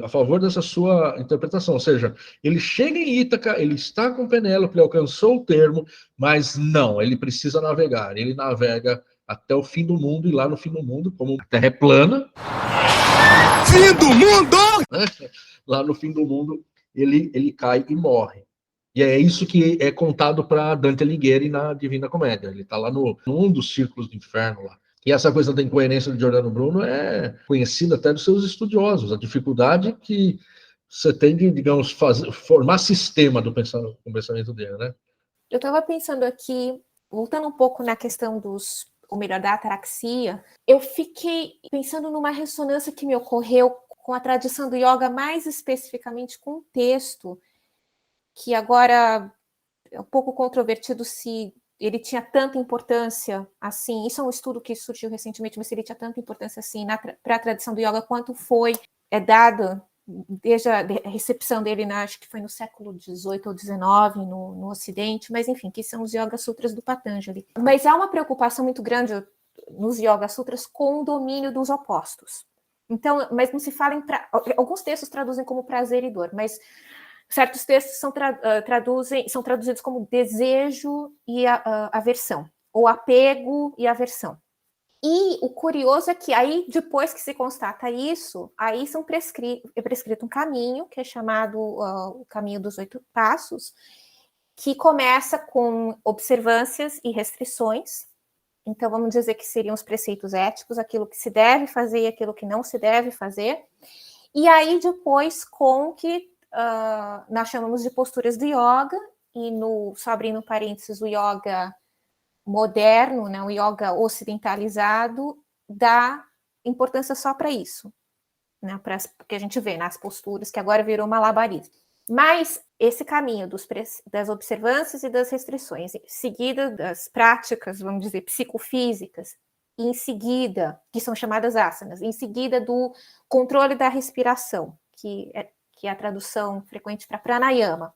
a favor dessa sua interpretação, ou seja, ele chega em Ítaca, ele está com Penélope, ele alcançou o termo, mas não, ele precisa navegar. Ele navega até o fim do mundo, e lá no fim do mundo, como a Terra é plana... Fim do mundo! Né? Lá no fim do mundo, ele cai e morre. E é isso que é contado para Dante Alighieri na Divina Comédia. Ele está lá num dos círculos do inferno lá. E essa coisa da incoerência de Giordano Bruno é conhecida até dos seus estudiosos, a dificuldade que você tem de, digamos, formar sistema do pensamento dele, né? Eu estava pensando aqui, voltando um pouco na questão da ataraxia, eu fiquei pensando numa ressonância que me ocorreu com a tradição do yoga, mais especificamente com um texto que agora é um pouco controvertido se ele tinha tanta importância assim. Isso é um estudo que surgiu recentemente, mas se ele tinha tanta importância assim para a tradição do yoga quanto foi dado desde a recepção dele, acho que foi no século XVIII ou XIX no Ocidente, mas enfim, que são os Yoga Sutras do Patanjali. Mas há uma preocupação muito grande nos Yoga Sutras com o domínio dos opostos. Então, mas não se fala alguns textos traduzem como prazer e dor, mas certos textos são traduzidos como desejo e aversão, ou apego e aversão. E o curioso é que aí, depois que se constata isso, aí é prescrito um caminho, que é chamado o caminho dos 8 passos, que começa com observâncias e restrições. Então, vamos dizer que seriam os preceitos éticos, aquilo que se deve fazer e aquilo que não se deve fazer. E aí, depois, com o que nós chamamos de posturas do yoga, e só abrindo parênteses, o yoga moderno, né, o yoga ocidentalizado, dá importância só para isso, né, porque a gente vê nas posturas, que agora virou malabarismo. Mas esse caminho das observâncias e das restrições, seguida das práticas, vamos dizer, psicofísicas, e em seguida, que são chamadas asanas, em seguida do controle da respiração, que é a tradução frequente para pranayama.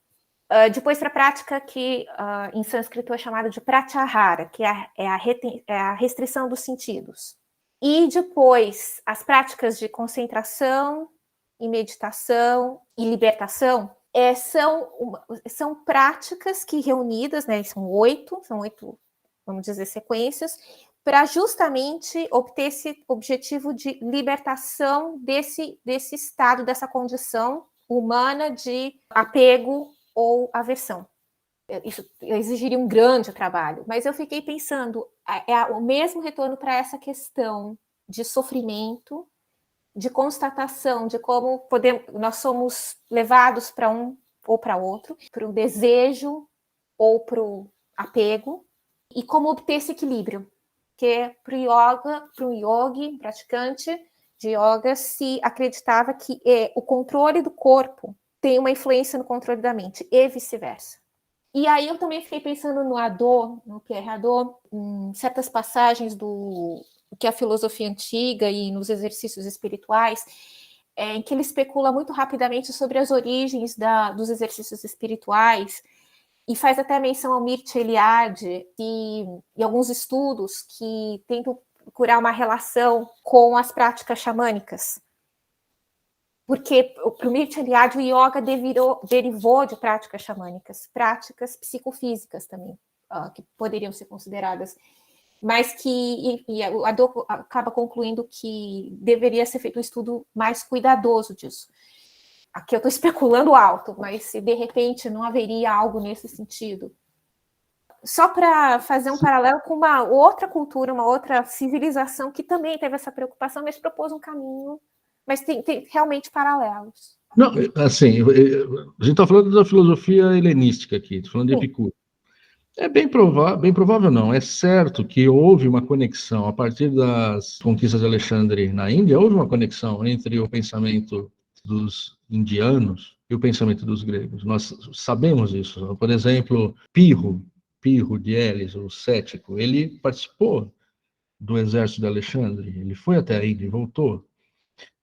Depois para a prática que em sânscrito é chamada de pratyahara, que é a restrição dos sentidos. E depois as práticas de concentração e meditação e libertação são práticas que reunidas, né, são oito, vamos dizer, sequências, para justamente obter esse objetivo de libertação desse estado, dessa condição humana de apego ou aversão. Isso exigiria um grande trabalho, mas eu fiquei pensando, o mesmo retorno para essa questão de sofrimento, de constatação de como nós somos levados para um ou para outro, para o desejo ou para o apego, e como obter esse equilíbrio, que para um yogi, praticante de yoga, se acreditava que o controle do corpo tem uma influência no controle da mente, e vice-versa. E aí eu também fiquei pensando no Hadot, no Pierre Hadot, em certas passagens do que a filosofia antiga e nos exercícios espirituais, em que ele especula muito rapidamente sobre as origens dos exercícios espirituais, e faz até menção ao Mircea Eliade e alguns estudos que tentam procurar uma relação com as práticas xamânicas. Porque para o Mircea Eliade o yoga derivou de práticas xamânicas, práticas psicofísicas também, que poderiam ser consideradas, mas que o Hadot acaba concluindo que deveria ser feito um estudo mais cuidadoso disso. Aqui eu estou especulando alto, mas se de repente não haveria algo nesse sentido. Só para fazer um paralelo com uma outra cultura, uma outra civilização que também teve essa preocupação, mas propôs um caminho, mas tem realmente paralelos. Não, assim, a gente está falando da filosofia helenística aqui, estou falando de Epicuro. É bem provável não, é certo que houve uma conexão, a partir das conquistas de Alexandre na Índia, houve uma conexão entre o pensamento dos indianos e o pensamento dos gregos. Nós sabemos isso. Por exemplo, Pirro de Elis, o cético, ele participou do exército de Alexandre, ele foi até a Índia e voltou.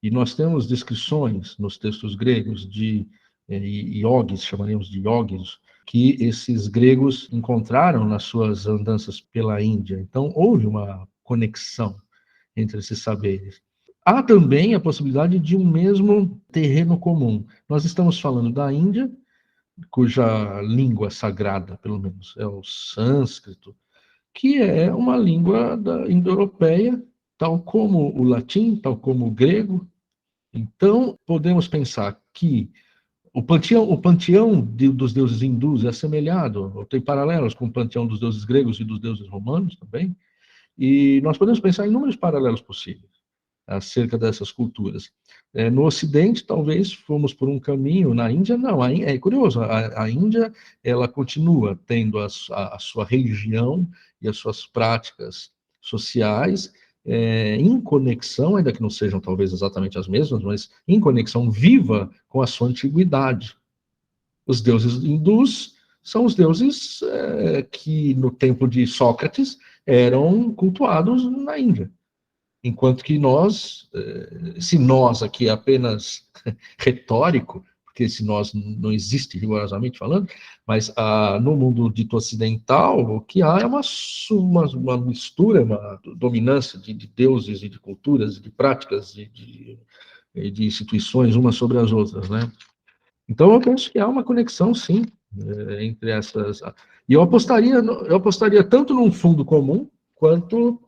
E nós temos descrições nos textos gregos de yogis, chamaríamos de yogis, que esses gregos encontraram nas suas andanças pela Índia. Então, houve uma conexão entre esses saberes. Há também a possibilidade de um mesmo terreno comum. Nós estamos falando da Índia, cuja língua sagrada, pelo menos, é o sânscrito, que é uma língua indo-europeia, tal como o latim, tal como o grego. Então, podemos pensar que o panteão dos deuses hindus é assemelhado, ou tem paralelos com o panteão dos deuses gregos e dos deuses romanos também, e nós podemos pensar em inúmeros paralelos possíveis acerca dessas culturas. No Ocidente, talvez fomos por um caminho, na Índia, não. É curioso, a Índia, ela continua tendo a sua religião e as suas práticas sociais em conexão, ainda que não sejam talvez exatamente as mesmas, mas em conexão viva com a sua antiguidade. Os deuses hindus são os deuses que, no templo de Sócrates, eram cultuados na Índia. Enquanto que nós, se nós aqui é apenas retórico, porque esse nós não existe rigorosamente falando, mas no mundo dito ocidental, o que há é uma mistura, uma dominância de deuses e de culturas, de práticas, de instituições umas sobre as outras, né? Então, eu penso que há uma conexão, sim, entre essas. E eu apostaria tanto num fundo comum, quanto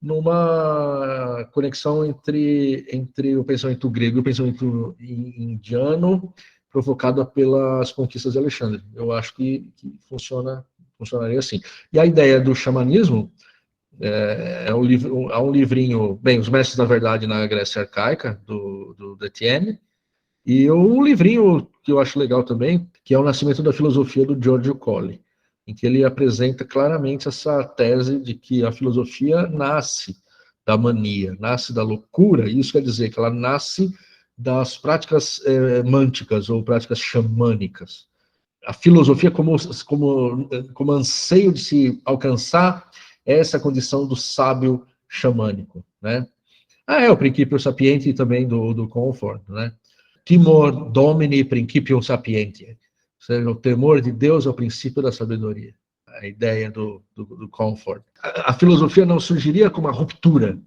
numa conexão entre o pensamento grego e o pensamento indiano, provocada pelas conquistas de Alexandre. Eu acho que funcionaria assim. E a ideia do xamanismo há um livrinho, bem, Os Mestres da Verdade na Grécia Arcaica, do Etienne, e um livrinho que eu acho legal também, que é O Nascimento da Filosofia, do Giorgio Colli, em que ele apresenta claramente essa tese de que a filosofia nasce da mania, nasce da loucura, e isso quer dizer que ela nasce das práticas mânticas ou práticas xamânicas. A filosofia como anseio de se alcançar essa condição do sábio xamânico, né? O Principio Sapienti também do Comfort, né? Timor Domini Principium Sapientiae. Ou seja, o temor de Deus é o princípio da sabedoria. A ideia do Comfort. A filosofia não surgiria como uma ruptura.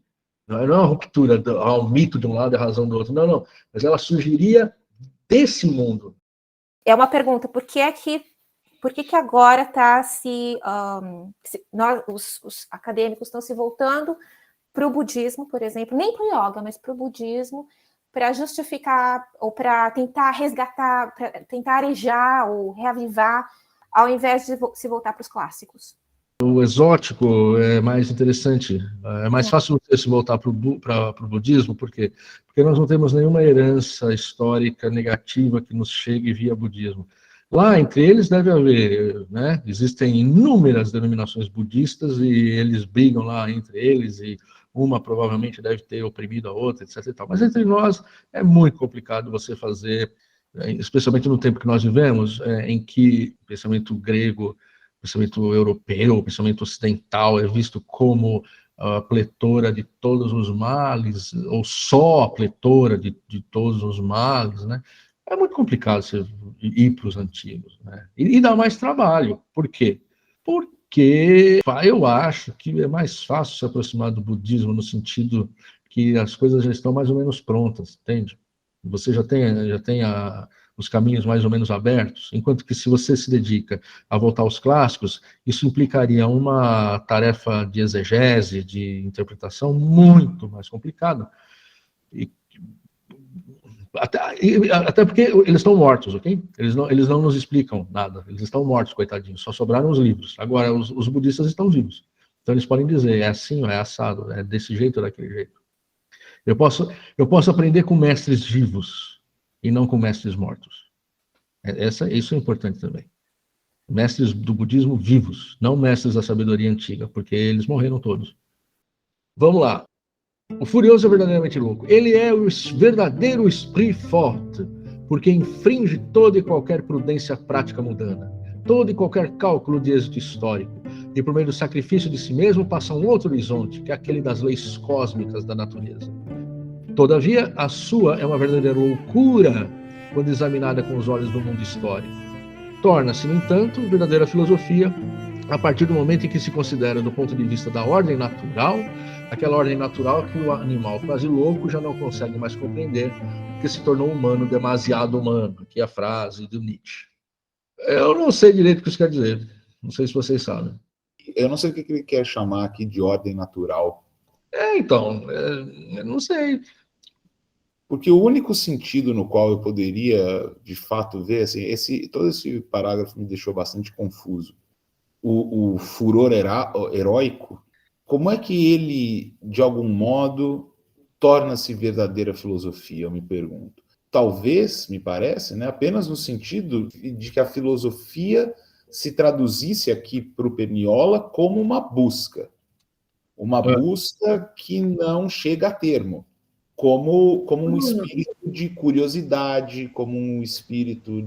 Não é uma ruptura ao mito de um lado e a razão do outro. Não. Mas ela surgiria desse mundo. É uma pergunta, por que agora está os acadêmicos estão se voltando para o budismo, por exemplo, nem para o yoga, mas para o budismo, para justificar ou para tentar resgatar, para tentar arejar ou reavivar, ao invés de se voltar para os clássicos? O exótico é mais interessante, é mais fácil você se voltar para o budismo, por quê? Porque nós não temos nenhuma herança histórica negativa que nos chegue via budismo. Lá, entre eles, deve haver, né? Existem inúmeras denominações budistas e eles brigam lá entre eles e uma provavelmente deve ter oprimido a outra, etc. E tal. Mas entre nós é muito complicado você fazer especialmente no tempo que nós vivemos, em que o pensamento grego, o pensamento europeu, o pensamento ocidental é visto como a pletora de todos os males, ou só a pletora de todos os males, né? É muito complicado você ir para os antigos, né? E dá mais trabalho. Por quê? Porque eu acho que é mais fácil se aproximar do budismo no sentido que as coisas já estão mais ou menos prontas, entende? Você já tem os caminhos mais ou menos abertos, enquanto que se você se dedica a voltar aos clássicos, isso implicaria uma tarefa de exegese, de interpretação muito mais complicada. Até porque eles estão mortos, ok? Eles não nos explicam nada, eles estão mortos, coitadinhos, só sobraram os livros. Agora, os budistas estão vivos, então eles podem dizer, é assim, ou é assado, é desse jeito ou daquele jeito. Eu posso aprender com mestres vivos, e não com mestres mortos. Isso é importante também. Mestres do budismo vivos, não mestres da sabedoria antiga, porque eles morreram todos. Vamos lá. O furioso é verdadeiramente louco. Ele é o verdadeiro esprit forte, porque infringe toda e qualquer prudência prática mundana, todo e qualquer cálculo de êxito histórico, e por meio do sacrifício de si mesmo passa um outro horizonte, que é aquele das leis cósmicas da natureza. Todavia, a sua é uma verdadeira loucura quando examinada com os olhos do mundo histórico. Torna-se, no entanto, verdadeira filosofia a partir do momento em que se considera, do ponto de vista da ordem natural, aquela ordem natural que o animal quase louco já não consegue mais compreender, porque se tornou humano, demasiado humano. Aqui é a frase do Nietzsche. Eu não sei direito o que isso quer dizer. Não sei se vocês sabem. Eu não sei o que ele quer chamar aqui de ordem natural. Eu não sei. Porque o único sentido no qual eu poderia, de fato, ver, assim, todo esse parágrafo me deixou bastante confuso. O furor heróico, como é que ele, de algum modo, torna-se verdadeira filosofia, eu me pergunto. Talvez, me parece, né, apenas no sentido de que a filosofia se traduzisse aqui para o Perniola como uma busca que não chega a termo, como um espírito de curiosidade, como um espírito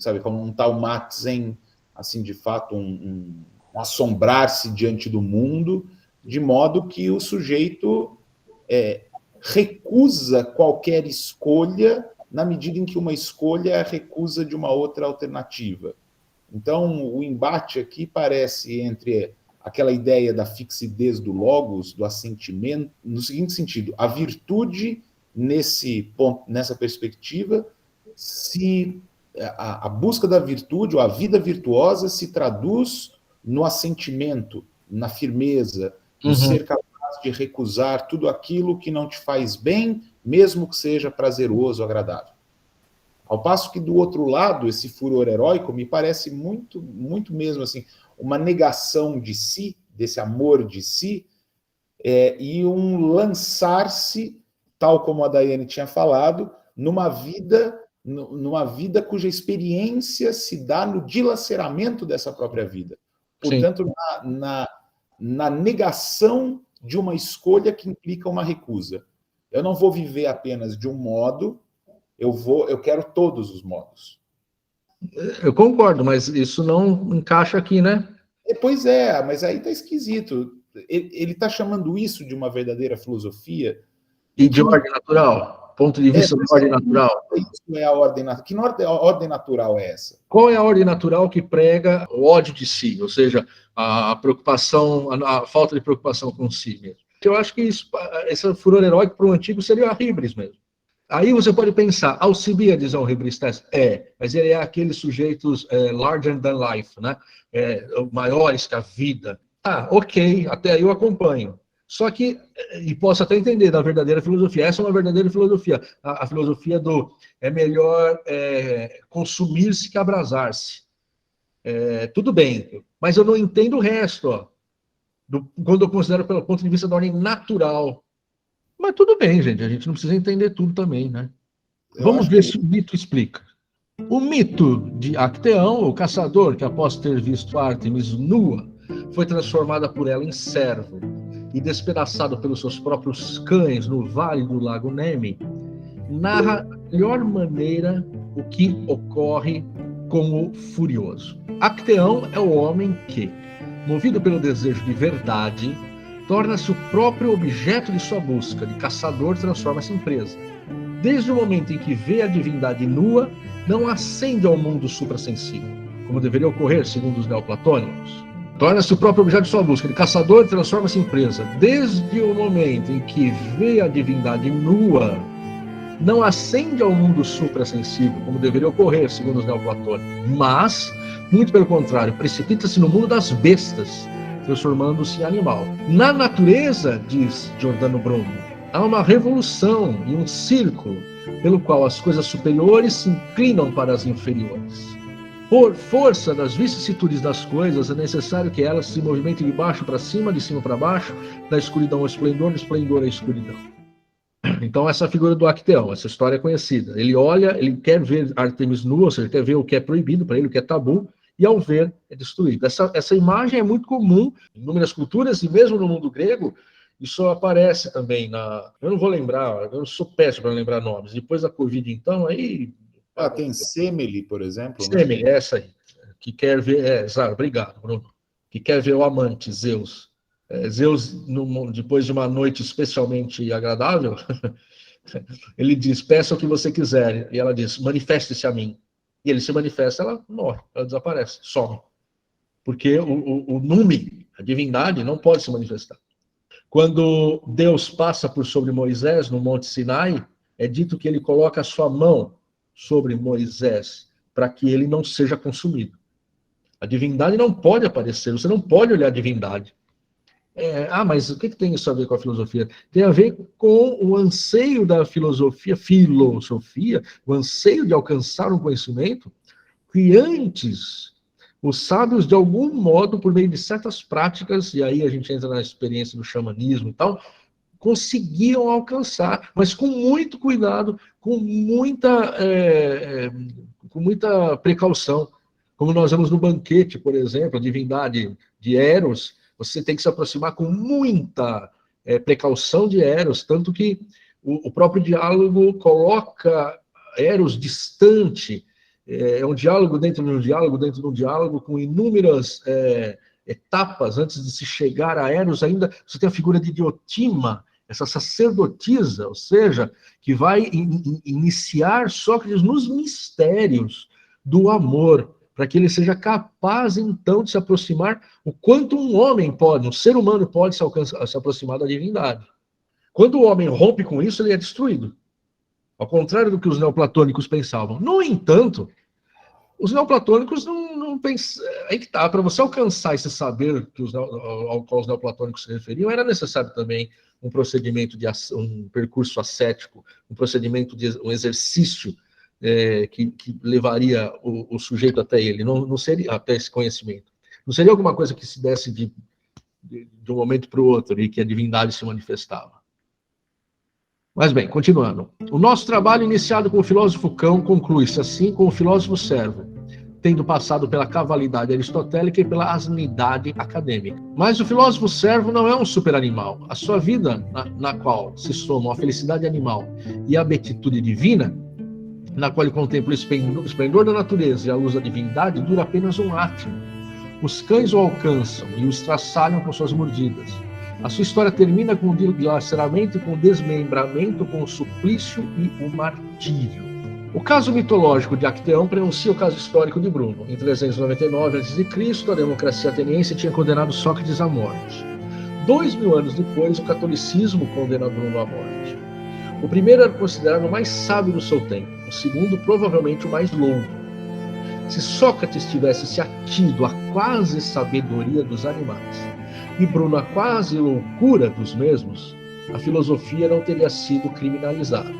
sabe, como um taumatzen, assim, de fato, um assombrar-se diante do mundo, de modo que o sujeito recusa qualquer escolha na medida em que uma escolha é a recusa de uma outra alternativa. Então, o embate aqui parece entre aquela ideia da fixidez do logos, do assentimento, no seguinte sentido: a virtude, nessa perspectiva, se a busca da virtude, ou a vida virtuosa, se traduz no assentimento, na firmeza, no ser capaz de recusar tudo aquilo que não te faz bem, mesmo que seja prazeroso, agradável. Ao passo que, do outro lado, esse furor heróico me parece muito, muito mesmo assim, uma negação de si, desse amor de si, e um lançar-se, tal como a Daiane tinha falado, numa vida cuja experiência se dá no dilaceramento dessa própria vida. Portanto, na negação de uma escolha que implica uma recusa. Eu não vou viver apenas de um modo, eu quero todos os modos. Eu concordo, mas isso não encaixa aqui, né? Pois é, mas aí tá esquisito. Ele está chamando isso de uma verdadeira filosofia. E de ordem natural, ponto de vista da ordem natural. Isso é a ordem natural. Que ordem natural é essa? Qual é a ordem natural que prega o ódio de si, ou seja, a preocupação, a falta de preocupação com si mesmo? Eu acho que esse furor heróico para o antigo seria a híbris mesmo. Aí você pode pensar, Alcibiades é um hibristes? Mas ele é aqueles sujeitos larger than life, né? Maiores que a vida. Ok, até aí eu acompanho. Só que, e posso até entender da verdadeira filosofia, essa é uma verdadeira filosofia, a filosofia do é melhor consumir-se que abrasar-se. Tudo bem, mas eu não entendo o resto, quando eu considero pelo ponto de vista da ordem natural. Mas tudo bem, gente, a gente não precisa entender tudo também, né? Vamos ver se o mito explica. O mito de Acteão, o caçador que após ter visto Ártemis nua, foi transformada por ela em servo e despedaçado pelos seus próprios cães no vale do lago Nemi, narra melhor maneira o que ocorre com o furioso. Acteão é o homem que, movido pelo desejo de verdade, torna-se o próprio objeto de sua busca, de caçador transforma-se em presa. Desde o momento em que vê a divindade nua, não ascende ao mundo suprassensível, como deveria ocorrer, segundo os neoplatônicos. Torna-se o próprio objeto de sua busca, de caçador transforma-se em presa. Desde o momento em que vê a divindade nua, não ascende ao mundo suprassensível, como deveria ocorrer, segundo os neoplatônicos, mas, muito pelo contrário, precipita-se no mundo das bestas, transformando-se em animal. Na natureza, diz Giordano Bruno, há uma revolução e um círculo pelo qual as coisas superiores se inclinam para as inferiores. Por força das vicissitudes das coisas, é necessário que elas se movimentem de baixo para cima, de cima para baixo, da escuridão ao esplendor, do esplendor à escuridão. Então, essa figura do Acteão, essa história é conhecida. Ele olha, ele quer ver Ártemis nua, ou seja, ele quer ver o que é proibido para ele, o que é tabu, e ao ver, é destruído. Essa imagem é muito comum em inúmeras culturas, e mesmo no mundo grego, isso aparece também na... Eu não vou lembrar, eu sou péssimo para lembrar nomes. Depois da Covid, então, aí... Tem Semele, por exemplo. Semele, né? Essa aí. Que quer ver... obrigado, Bruno. Que quer ver o amante, Zeus. Zeus, depois de uma noite especialmente agradável, ele diz, peça o que você quiser. E ela diz, manifeste-se a mim. E ele se manifesta, ela morre, ela desaparece, some. Porque o nume, a divindade, não pode se manifestar. Quando Deus passa por sobre Moisés, no Monte Sinai, é dito que ele coloca a sua mão sobre Moisés, para que ele não seja consumido. A divindade não pode aparecer, você não pode olhar a divindade. Mas o que tem isso a ver com a filosofia? Tem a ver com o anseio da filosofia, o anseio de alcançar um conhecimento que antes os sábios, de algum modo, por meio de certas práticas, e aí a gente entra na experiência do xamanismo e tal, conseguiam alcançar, mas com muito cuidado, com muita precaução. Como nós vemos no banquete, por exemplo, a divindade de Eros, você tem que se aproximar com muita precaução de Eros, tanto que o próprio diálogo coloca Eros distante, é um diálogo dentro de um diálogo, dentro de um diálogo, com inúmeras etapas antes de se chegar a Eros. Ainda você tem a figura de Diotima, essa sacerdotisa, ou seja, que vai iniciar Sócrates nos mistérios do amor, para que ele seja capaz, então, de se aproximar o quanto um homem pode, um ser humano pode se aproximar da divindade. Quando o homem rompe com isso, ele é destruído. Ao contrário do que os neoplatônicos pensavam. No entanto, os neoplatônicos não pensam... Aí que tá, para você alcançar esse saber ao qual os neoplatônicos se referiam, era necessário também um procedimento um percurso ascético, um exercício que levaria o sujeito até ele, não seria até esse conhecimento. Não seria alguma coisa que se desse de um momento para o outro e que a divindade se manifestava. Mas bem, continuando. O nosso trabalho iniciado com o filósofo cão conclui-se assim com o filósofo servo, tendo passado pela cavalidade aristotélica e pela asnidade acadêmica. Mas o filósofo servo não é um superanimal. A sua vida, na qual se somam a felicidade animal e a beatitude divina, na qual ele contempla o esplendor da natureza e a luz da divindade, dura apenas um átimo. Os cães o alcançam e o estraçalham com suas mordidas. A sua história termina com o dilaceramento, com o desmembramento, com o suplício e o martírio. O caso mitológico de Acteão prenuncia o caso histórico de Bruno. Em 399 a.C., a democracia ateniense tinha condenado Sócrates à morte. 2000 anos depois, o catolicismo condena Bruno à morte. O primeiro era considerado o mais sábio do seu tempo, o segundo provavelmente o mais louco. Se Sócrates tivesse se atido à quase sabedoria dos animais e Bruno à quase loucura dos mesmos, a filosofia não teria sido criminalizada.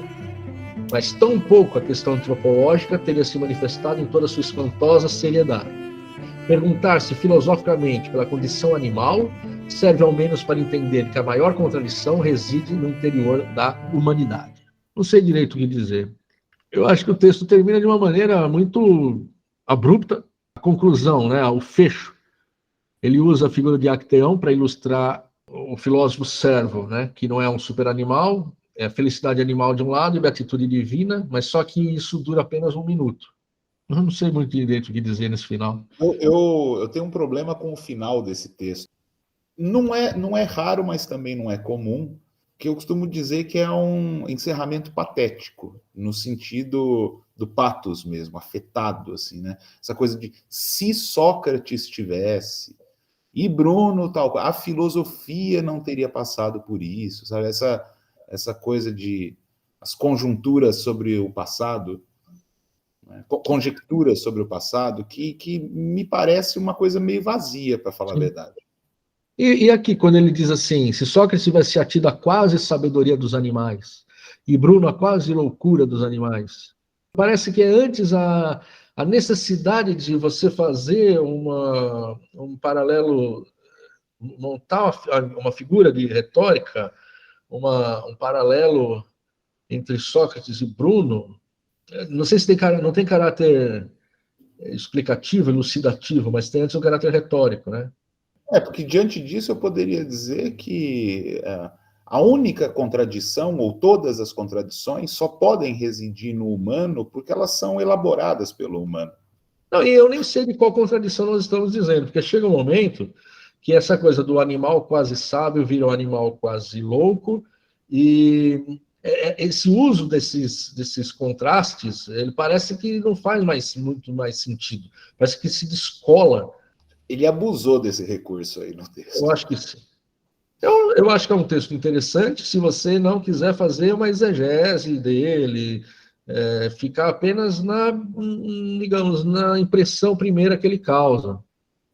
Mas tão pouco a questão antropológica teria se manifestado em toda a sua espantosa seriedade. Perguntar-se filosoficamente pela condição animal serve ao menos para entender que a maior contradição reside no interior da humanidade. Não sei direito o que dizer. Eu acho que o texto termina de uma maneira muito abrupta. A conclusão, o fecho, ele usa a figura de Acteão para ilustrar o filósofo servo, que não é um superanimal, felicidade animal de um lado e beatitude divina, mas só que isso dura apenas 1 minuto. Eu não sei muito direito o que dizer nesse final. Eu tenho um problema com o final desse texto. Não é raro, mas também não é comum, que eu costumo dizer que é um encerramento patético, no sentido do patos mesmo, afetado, assim, né? Essa coisa de se Sócrates tivesse, e Bruno tal, a filosofia não teria passado por isso, sabe? Essa coisa de as conjunturas sobre o passado, né? Conjecturas sobre o passado, que me parece uma coisa meio vazia, para falar a verdade. E aqui, quando ele diz assim, se Sócrates tivesse atido a quase sabedoria dos animais, e Bruno a quase loucura dos animais, parece que é antes a necessidade de você fazer um paralelo, montar uma figura de retórica, um paralelo entre Sócrates e Bruno. Não sei se não tem caráter explicativo, elucidativo, mas tem antes um caráter retórico, né? Porque diante disso eu poderia dizer que a única contradição, ou todas as contradições, só podem residir no humano porque elas são elaboradas pelo humano. Não, e eu nem sei de qual contradição nós estamos dizendo, porque chega um momento que essa coisa do animal quase sábio vira um animal quase louco, e esse uso desses contrastes, ele parece que não faz muito mais sentido, parece que se descola. Ele abusou desse recurso aí no texto. Eu acho que sim. Eu acho que é um texto interessante, se você não quiser fazer uma exegese dele, ficar apenas digamos, na impressão primeira que ele causa.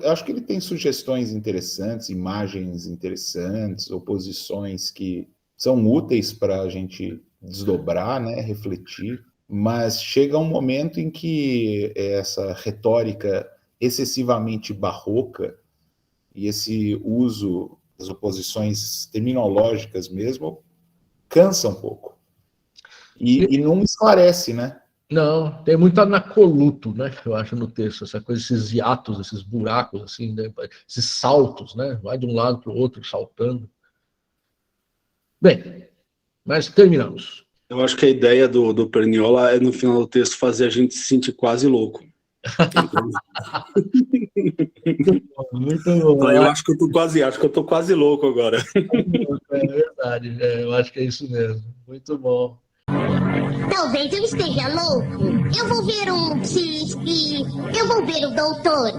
Eu acho que ele tem sugestões interessantes, imagens interessantes, oposições que são úteis para a gente desdobrar, né, refletir, mas chega um momento em que essa retórica excessivamente barroca e esse uso das oposições terminológicas mesmo cansa um pouco. E não esclarece, né? Não, tem muito anacoluto, né, eu acho, no texto, essa coisa, esses hiatos, esses buracos, assim, né, esses saltos, né, vai de um lado para o outro, saltando. Bem, mas terminamos. Eu acho que a ideia do Perniola é, no final do texto, fazer a gente se sentir quase louco. Muito bom. Eu acho que eu tô quase louco agora. É verdade, eu acho que é isso mesmo. Muito bom. Talvez eu esteja louco. Eu vou ver um psique. Eu vou ver o doutor.